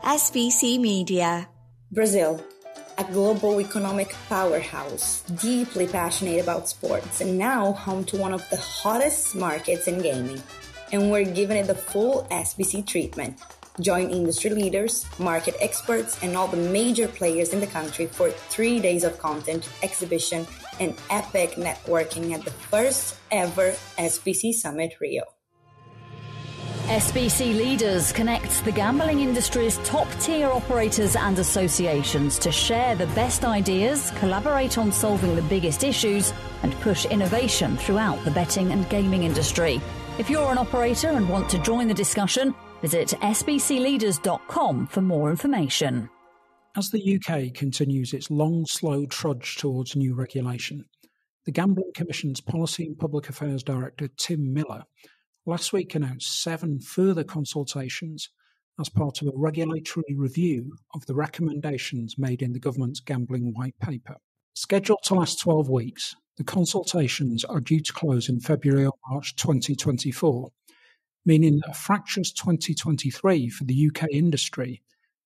SBC Media. Brazil, a global economic powerhouse, deeply passionate about sports, and now home to one of the hottest markets in gaming. And we're giving it the full SBC treatment. Join industry leaders, market experts, and all the major players in the country for 3 days of content, exhibition, and epic networking at the first ever SBC Summit Rio. SBC Leaders connects the gambling industry's top-tier operators and associations to share the best ideas, collaborate on solving the biggest issues, and push innovation throughout the betting and gaming industry. If you're an operator and want to join the discussion, visit sbcleaders.com for more information. As the UK continues its long, slow trudge towards new regulation, the Gambling Commission's Policy and Public Affairs Director, Tim Miller, last week announced 7 further consultations as part of a regulatory review of the recommendations made in the government's gambling white paper. Scheduled to last 12 weeks, the consultations are due to close in February or March 2024, meaning that a fractious 2023 for the UK industry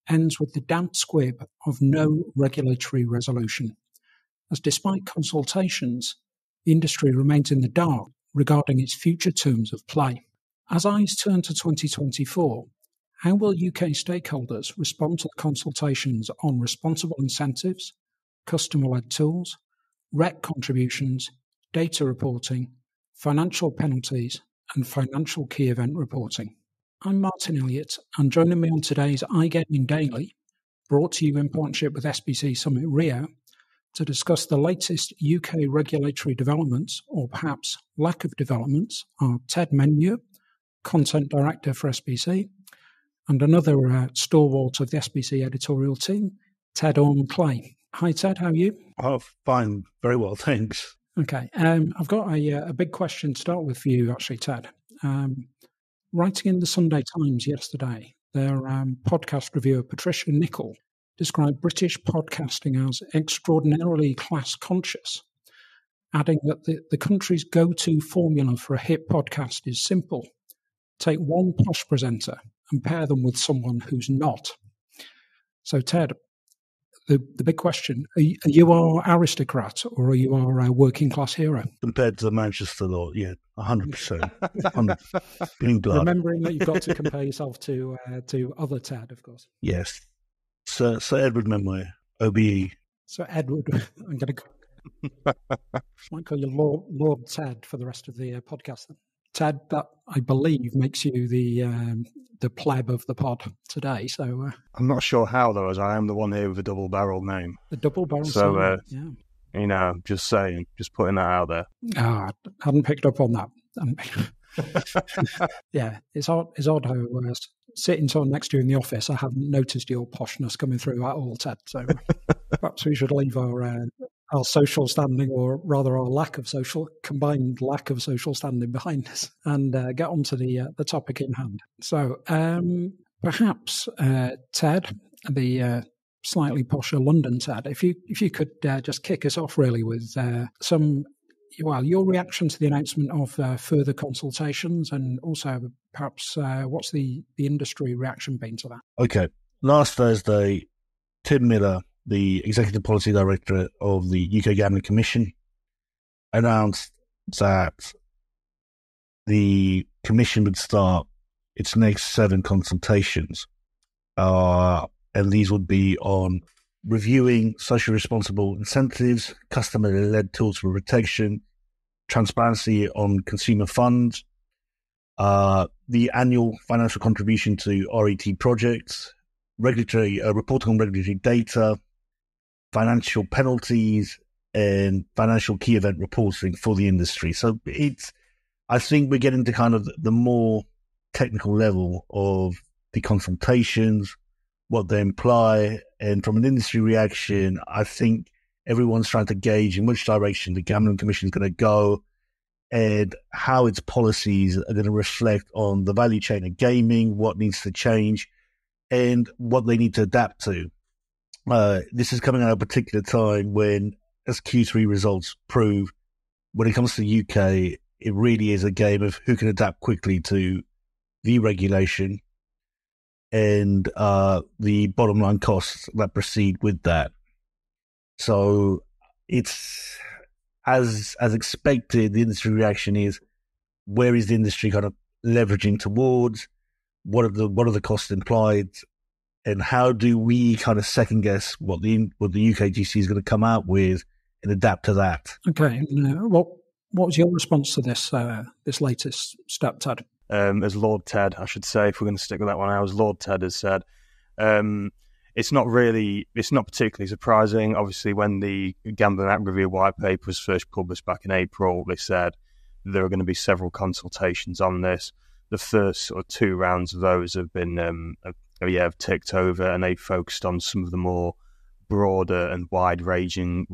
ends with the damp squib of no regulatory resolution, as despite consultations, the industry remains in the dark regarding its future terms of play. As eyes turn to 2024, how will UK stakeholders respond to the consultations on responsible incentives, customer-led tools, REC contributions, data reporting, financial penalties, and financial key event reporting? I'm Martin Elliott, and joining me on today's iGaming Daily, brought to you in partnership with SBC Summit Rio, to discuss the latest UK regulatory developments, or perhaps lack of developments, are Ted Menure, Content Director for SBC, and another stalwart of the SBC editorial team, Ted Orme-Clay. Hi Ted, how are you? Oh, fine. Very well, thanks. Okay, I've got a big question to start with for you, actually, Ted. Writing in the Sunday Times yesterday, their podcast reviewer, Patricia Nichol, described British podcasting as extraordinarily class-conscious, adding that the country's go-to formula for a hit podcast is simple. Take one posh presenter and pair them with someone who's not. So, Ted, the big question, are you our aristocrat or are you our working-class hero? Compared to the Manchester Law, yeah, 100%. Being glad. Remembering that you've got to compare yourself to other Ted, of course. Yes. Sir Edward Memway, OBE. So Edward, I'm going to might call you Lord Ted for the rest of the podcast. Ted, that I believe makes you the pleb of the pod today. So I'm not sure how though, as I am the one here with a double barrel name. The double barrel. So yeah. Just saying, just putting that out there. I hadn't picked up on that. Yeah, it's odd how sitting someone next to you in the office, I haven't noticed your poshness coming through at all, Ted. So perhaps we should leave our social standing, or rather our combined lack of social standing behind us, and get on to the topic in hand. So perhaps, Ted, the slightly posher London Ted, if you could just kick us off really with your reaction to the announcement of further consultations, and also perhaps what's the industry reaction been to that? Okay. Last Thursday, Tim Miller, the Executive Policy Director of the UK Gambling Commission, announced that the Commission would start its next 7 consultations, and these would be on reviewing socially responsible incentives, customer-led tools for protection, transparency on consumer funds, the annual financial contribution to RET projects, regulatory reporting on regulatory data, financial penalties, and financial key event reporting for the industry. So I think we're getting to kind of the more technical level of the consultations, what they imply, and from an industry reaction, I think everyone's trying to gauge in which direction the Gambling Commission is going to go and how its policies are going to reflect on the value chain of gaming, what needs to change, and what they need to adapt to. This is coming at a particular time when, as Q3 results prove, when it comes to the UK, it really is a game of who can adapt quickly to the regulation and the bottom line costs that proceed with that. So it's as expected. The industry reaction is, where is the industry kind of leveraging towards? What are the costs implied, and how do we kind of second guess what the UKGC is going to come out with and adapt to that? Okay, what was your response to this latest step, Ted? As Lord Ted, I should say, if we're going to stick with that one, as Lord Ted has said, it's not particularly surprising. Obviously, when the Gambling Act Review white paper was first published back in April, they said there are going to be several consultations on this. The first sort of 2 rounds of those have been have ticked over, and they focused on some of the more broader and wide-ranging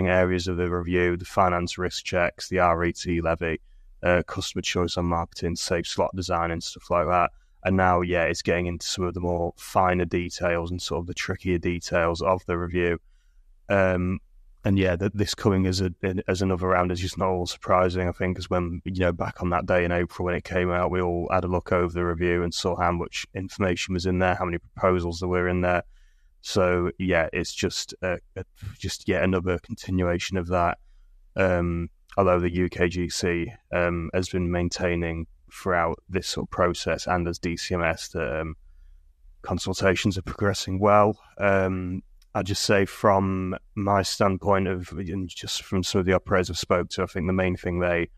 areas of the review: the finance risk checks, the RET levy, customer choice on marketing, safe slot design, and stuff like that. And now, it's getting into some of the more finer details and sort of the trickier details of the review. This coming as another round is just not all surprising, I think, because when, back on that day in April when it came out, we all had a look over the review and saw how much information was in there, how many proposals there were in there. So, it's just yet another continuation of that. Although the UKGC has been maintaining throughout this sort of process, and as DCMS, that consultations are progressing well. I'd just say from my standpoint and just from some of the operators I've spoken to, I think the main thing they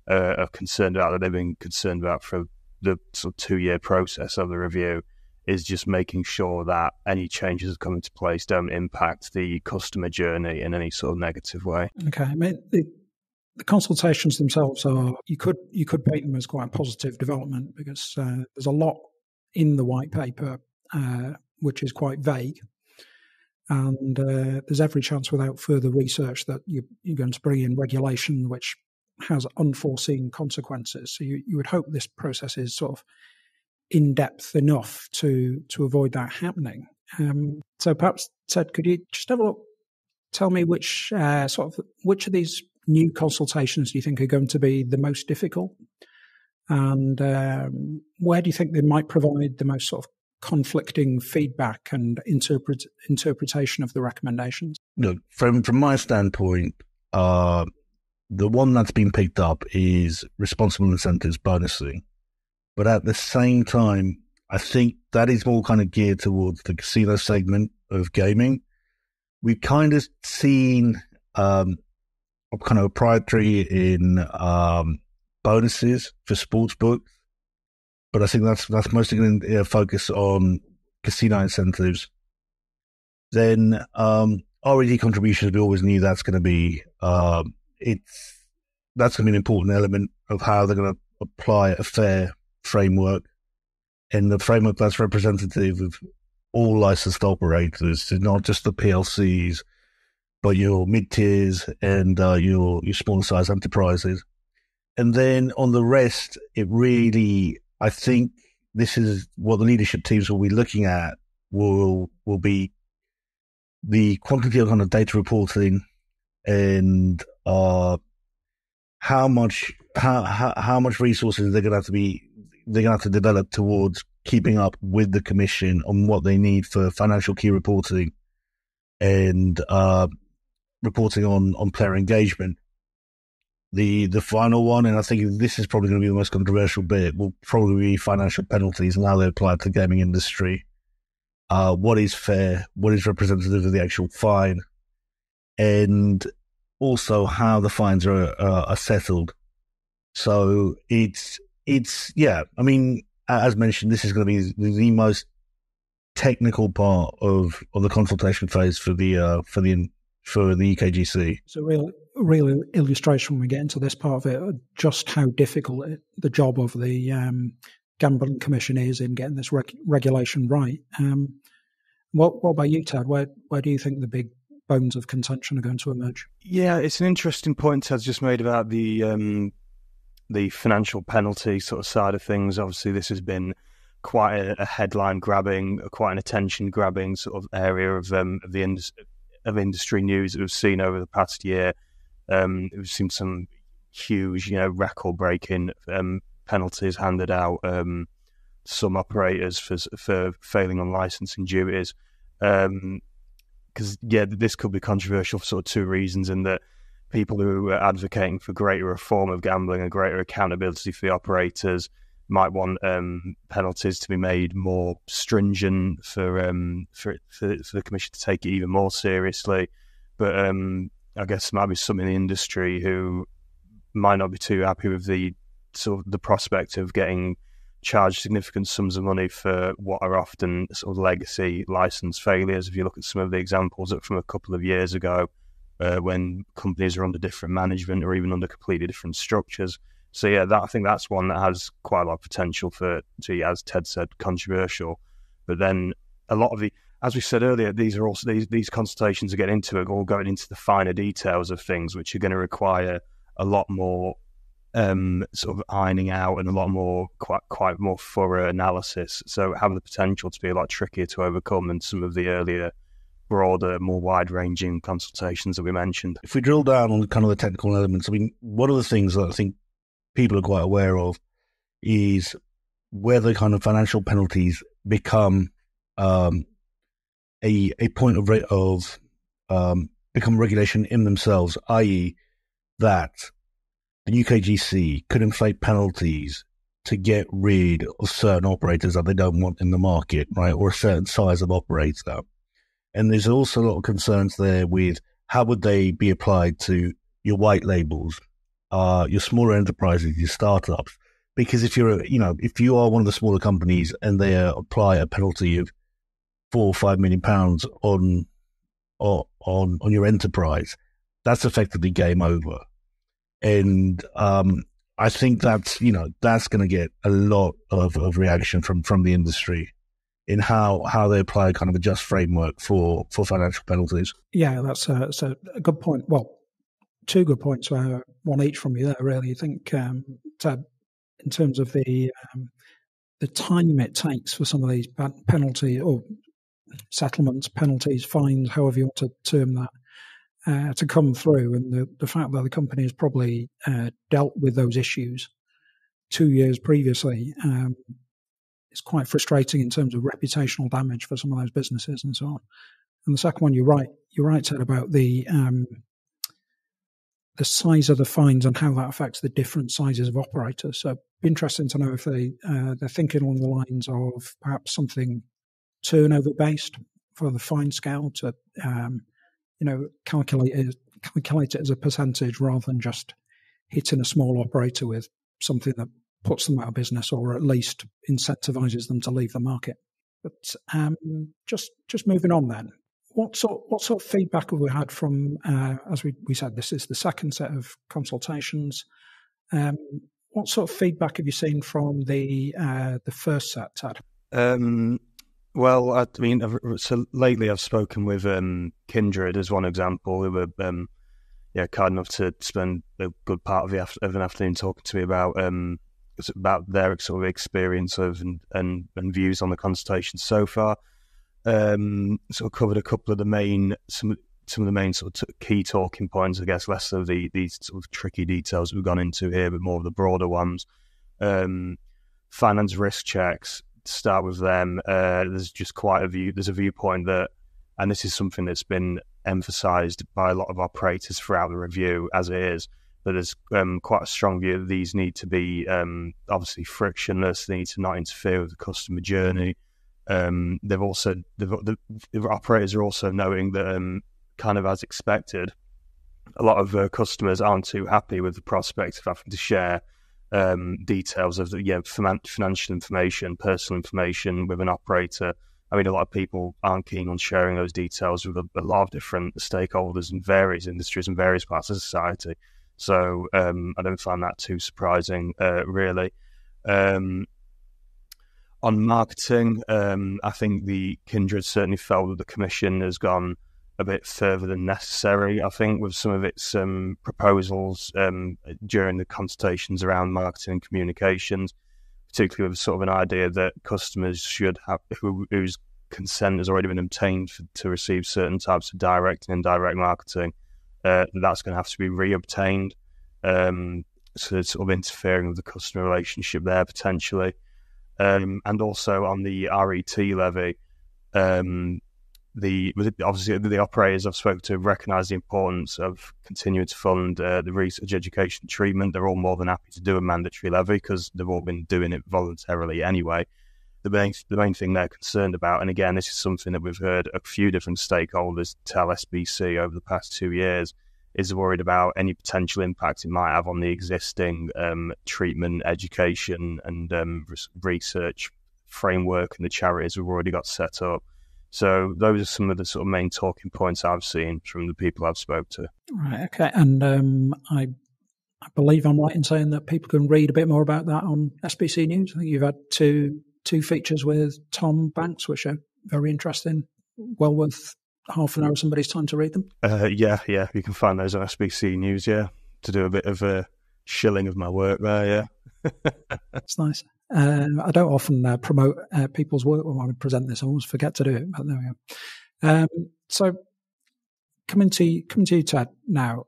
are concerned about, that they've been concerned about for the sort of 2-year process of the review, is just making sure that any changes that come into place don't impact the customer journey in any sort of negative way. Okay, I mean, the consultations themselves are, you could paint them as quite a positive development, because there's a lot in the white paper which is quite vague, and there's every chance without further research that you're going to bring in regulation which has unforeseen consequences. So you would hope this process is sort of in-depth enough to avoid that happening. So perhaps, Ted, could you just have a look, tell me which of these new consultations do you think are going to be the most difficult, and where do you think they might provide the most sort of conflicting feedback and interpretation of the recommendations? Look, from my standpoint, the one that's been picked up is responsible incentives bonusing, but at the same time, I think that is more kind of geared towards the casino segment of gaming. We've kind of seen kind of proprietary in bonuses for sportsbooks, but I think that's mostly going to focus on casino incentives. Then RED contributions, we always knew that's going to be that's going to be an important element of how they're going to apply a fair framework, and the framework that's representative of all licensed operators, not just the PLCs, but your mid-tiers and your smaller size enterprises. And then on the rest, it really, I think this is what the leadership teams will be looking at, will be the quantity of kind of data reporting, and how much resources they're going to have to develop towards keeping up with the commission on what they need for financial key reporting and reporting on player engagement. The final one, and I think this is probably going to be the most controversial bit, will probably be financial penalties and how they apply to the gaming industry. What is fair? What is representative of the actual fine? And also how the fines are settled. So it's I mean, as mentioned, this is going to be the most technical part of the consultation phase for the UKGC. So real illustration when we get into this part of it, just how difficult the job of the Gambling Commission is in getting this regulation right. What about you, Ted? Where do you think the big bones of contention are going to emerge? Yeah, it's an interesting point Ted's just made about the financial penalty sort of side of things. Obviously, this has been quite a headline-grabbing, quite an attention-grabbing sort of area of industry news that we've seen over the past year. We've seen some huge, record-breaking penalties handed out some operators for failing on licensing duties. Because this could be controversial for sort of two reasons, in that people who are advocating for greater reform of gambling and greater accountability for the operators might want penalties to be made more stringent for the Commission to take it even more seriously. But I guess there might be some in the industry who might not be too happy with the prospect of getting charged significant sums of money for what are often sort of legacy license failures. If you look at some of the examples from a couple of years ago, when companies are under different management or even under completely different structures. So I think that's one that has quite a lot of potential to be, as Ted said, controversial. But then a lot of as we said earlier, these consultations are getting into it, all going into the finer details of things, which are going to require a lot more sort of ironing out and a lot more quite more thorough analysis. So have the potential to be a lot trickier to overcome than some of the earlier, broader, more wide-ranging consultations that we mentioned. If we drill down on kind of the technical elements, I mean, one of the things that I think people are quite aware of is whether kind of financial penalties become a point of become regulation in themselves, i.e. that the UKGC could inflate penalties to get rid of certain operators that they don't want in the market, right, or a certain size of operator. And there's also a lot of concerns there with how would they be applied to your white labels, your smaller enterprises, your startups. Because if if you are one of the smaller companies and they apply a penalty of £4 or £5 million on your enterprise, that's effectively game over. And I think that's going to get a lot of reaction from the industry in how they apply kind of a just framework for financial penalties. Yeah, that's a good point. Well, two good points, one each from you there, really. I think, Ted, in terms of the time it takes for some of these penalty or settlements, penalties, fines, however you want to term that, to come through, and the fact that the company has probably dealt with those issues 2 years previously, it's quite frustrating in terms of reputational damage for some of those businesses and so on. And the second one, you're right, Ted, about the size of the fines and how that affects the different sizes of operators. So it'd be interesting to know if they're thinking along the lines of perhaps something turnover based for the fine scale to calculate it as a percentage rather than just hitting a small operator with something that puts them out of business or at least incentivizes them to leave the market. But just moving on then, what sort of feedback have we had from, as we said, this is the second set of consultations. What sort of feedback have you seen from the first set, Ted? Well, I mean, so lately I've spoken with Kindred as one example, who were kind enough to spend a good part of an afternoon talking to me about their sort of experience of and views on the consultation so far. Sort of covered a couple of the main some of the main sort of key talking points, I guess, less of these sort of tricky details we've gone into here, but more of the broader ones. Finance risk checks. Start with them. There's just there's a viewpoint that, and this is something that's been emphasised by a lot of operators throughout the review as it is, but there's quite a strong view that these need to be obviously frictionless. They need to not interfere with the customer journey. The operators are also noting that kind of as expected, a lot of customers aren't too happy with the prospect of having to share details of financial information, personal information with an operator. I mean, a lot of people aren't keen on sharing those details with a lot of different stakeholders in various industries and various parts of society. So I don't find that too surprising, really. On marketing, I think the Kindred certainly felt that the Commission has gone a bit further than necessary, I think, with some of its proposals during the consultations around marketing and communications, particularly with sort of an idea that customers should have, whose consent has already been obtained to receive certain types of direct and indirect marketing, that's going to have to be reobtained. So it's sort of interfering with the customer relationship there, potentially. and also on the RET levy, obviously the operators I've spoken to recognise the importance of continuing to fund the research, education, treatment. They're all more than happy to do a mandatory levy because they've all been doing it voluntarily anyway. The main thing they're concerned about, and again, this is something that we've heard a few different stakeholders tell SBC over the past 2 years, is worried about any potential impact it might have on the existing treatment, education and research framework and the charities we've already got set up. So those are some of the sort of main talking points I've seen from the people I've spoke to. Right, okay. And I believe I'm right in saying that people can read a bit more about that on SBC News. I think you've had two features with Tom Banks, which are very interesting, well worth half an hour of somebody's time to read them. Yeah, you can find those on SBC News, to do a bit of a shilling of my work there, That's nice. I don't often promote people's work when I present this. I always forget to do it, but there we go. So coming to you, Ted, now,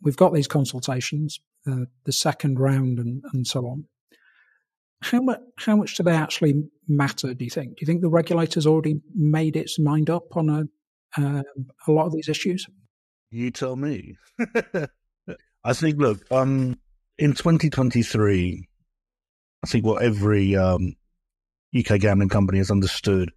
we've got these consultations, the second round and so on. How much do they actually matter, do you think? Do you think the regulator's already made its mind up on a lot of these issues? You tell me. I think, look, in 2023, I think what every UK gambling company has understood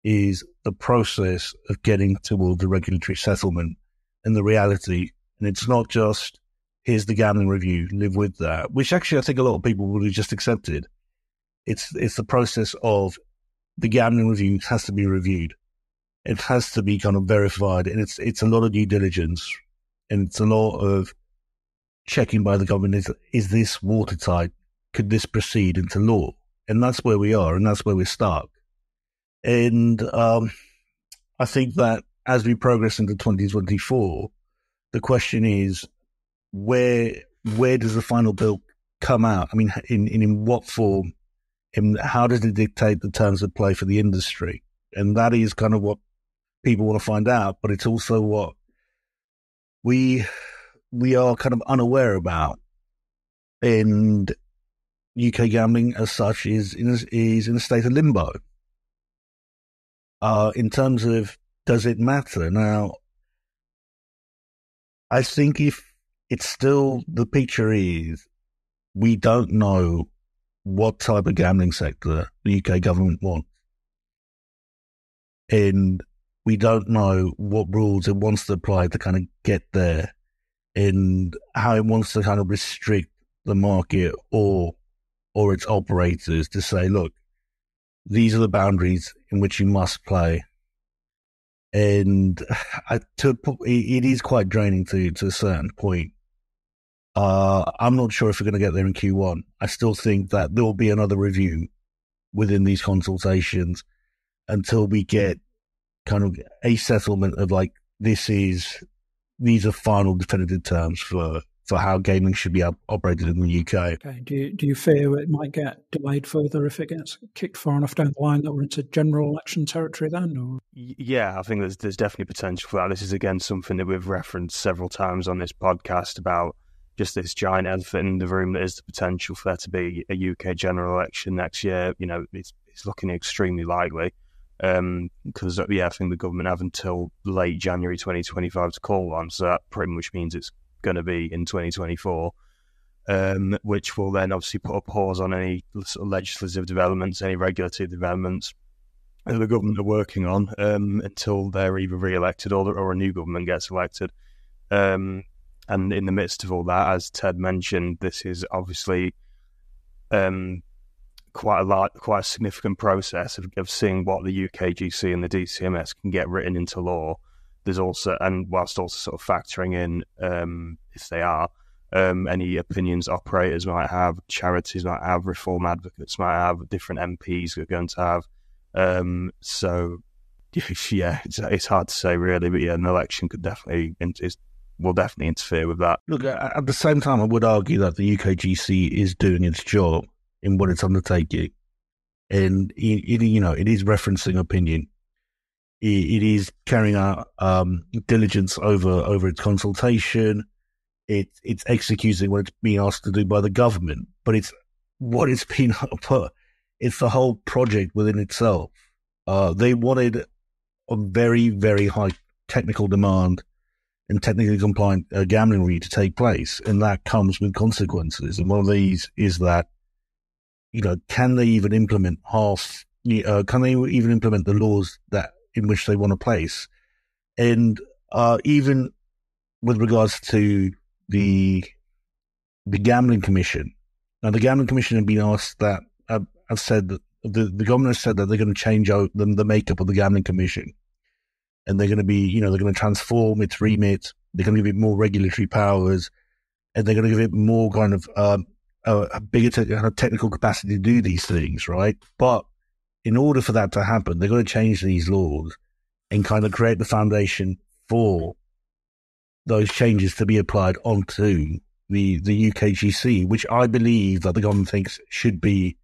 is the process of getting towards the regulatory settlement and the reality. And it's not just, here's the gambling review, live with that, which actually I think a lot of people would have just accepted. It's the process of the gambling review has to be reviewed. It has to be kind of verified. And it's a lot of due diligence. And it's a lot of checking by the government. Is this watertight? Could this proceed into law? And that's where we are, and that's where we're stuck. And I think that as we progress into 2024, the question is, where does the final bill come out? I mean, in what form? And how does it dictate the terms of play for the industry? And that is kind of what people want to find out, but it's also what we are kind of unaware about. And UK gambling as such is in a state of limbo. In terms of, does it matter? Now, I think if it's still, the picture is, we don't know what type of gambling sector the UK government wants. And we don't know what rules it wants to apply to kind of get there, and how it wants to kind of restrict the market or its operators to say, look, these are the boundaries in which you must play. And it is quite draining to a certain point. I'm not sure if we're going to get there in Q1. I still think that there will be another review within these consultations until we get kind of a settlement of like, these are final definitive terms for how gaming should be operated in the UK. Okay. Do you fear it might get delayed further if it gets kicked far enough down the line that we're into general election territory then? Or? Yeah, I think there's definitely potential for that. This is, again, something that we've referenced several times on this podcast about just this giant elephant in the room that is the potential for there to be a UK general election next year. You know, it's looking extremely likely because, I think the government have until late January 2025 to call one, so that pretty much means it's going to be in 2024, which will then obviously put a pause on any sort of legislative developments, any regulatory developments that the government are working on until they're either re-elected or a new government gets elected. And in the midst of all that, as Ted mentioned, this is obviously quite a significant process of seeing what the UKGC and the DCMS can get written into law. There's also, and whilst also sort of factoring in, if they are, any opinions operators might have, charities might have, reform advocates might have, different MPs are going to have. So, yeah, it's hard to say really, but yeah, an election will definitely interfere with that. Look, at the same time, I would argue that the UKGC is doing its job in what it's undertaking, and it is referencing opinion. It is carrying out diligence over its consultation. It's executing what it's being asked to do by the government, but it's what it's been put. It's the whole project within itself. They wanted a very, very high technical demand and technically compliant gambling review to take place, and that comes with consequences. And one of these is that, can they even implement can they even implement the laws that in which they want to place? And even with regards to the Gambling Commission, now the Gambling Commission have been asked that have said that the government has said that they're going to change out the makeup of the Gambling Commission, and they're going to be they're going to transform its remit. They're going to give it more regulatory powers, and they're going to give it more kind of a bigger technical capacity to do these things, right? But in order for that to happen, they're going to change these laws and kind of create the foundation for those changes to be applied onto the UKGC, which I believe that the government thinks should be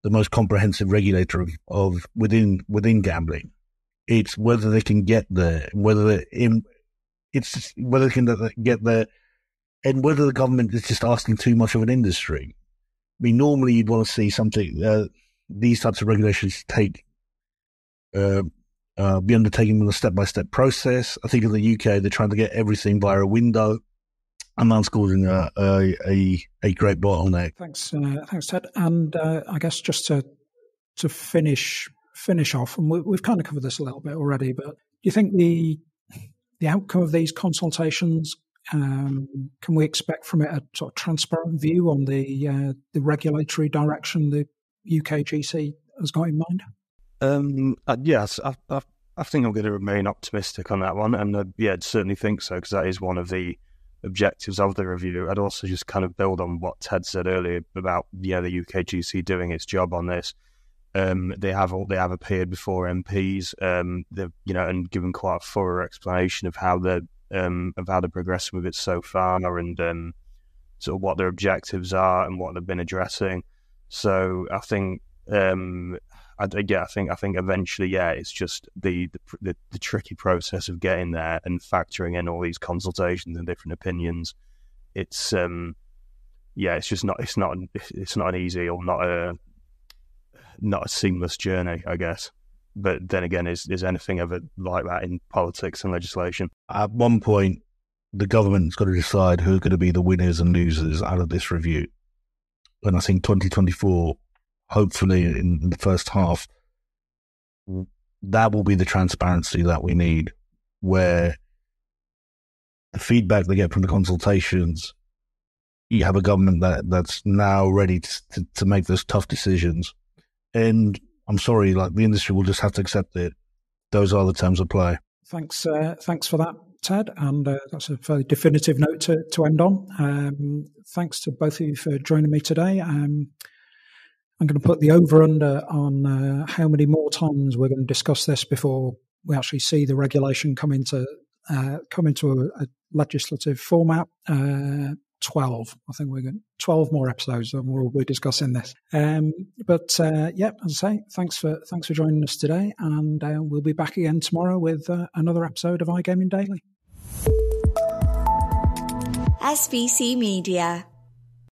the most comprehensive regulator of within gambling. It's whether they can get there, whether they can get there, and whether the government is just asking too much of an industry. I mean, normally you'd want to see something, these types of regulations be undertaken with a step-by-step process. I think in the UK, they're trying to get everything via a window, and that's causing a great bottleneck. Thanks, Ted. And I guess just to finish off, and we've kind of covered this a little bit already, but do you think the outcome of these consultations, can we expect from it a sort of transparent view on the regulatory direction the UKGC has got in mind? Yes, I think I'm going to remain optimistic on that one, and I'd certainly think so, because that is one of the objectives of the review. I'd also just kind of build on what Ted said earlier about the UKGC doing its job on this. They have appeared before MPs, and given quite a thorough explanation of how they're progressing with it so far, and sort of what their objectives are and what they've been addressing. So I think, I think eventually, it's just the tricky process of getting there and factoring in all these consultations and different opinions. It's it's not an easy or not a seamless journey, I guess. But then again, is anything ever like that in politics and legislation? At one point, the government's got to decide who are going to be the winners and losers out of this review. And I think 2024, hopefully in the first half, that will be the transparency that we need, where the feedback they get from the consultations, you have a government that's now ready to make those tough decisions. And I'm sorry, the industry will just have to accept it. Those are the terms of play. Thanks for that, Ted. And that's a very definitive note to end on. Thanks to both of you for joining me today. I'm going to put the over-under on how many more times we're going to discuss this before we actually see the regulation come into a legislative format. 12. I think we're going 12 more episodes and we'll be discussing this. As I say, thanks for joining us today, and we'll be back again tomorrow with another episode of iGaming Daily. SBC Media.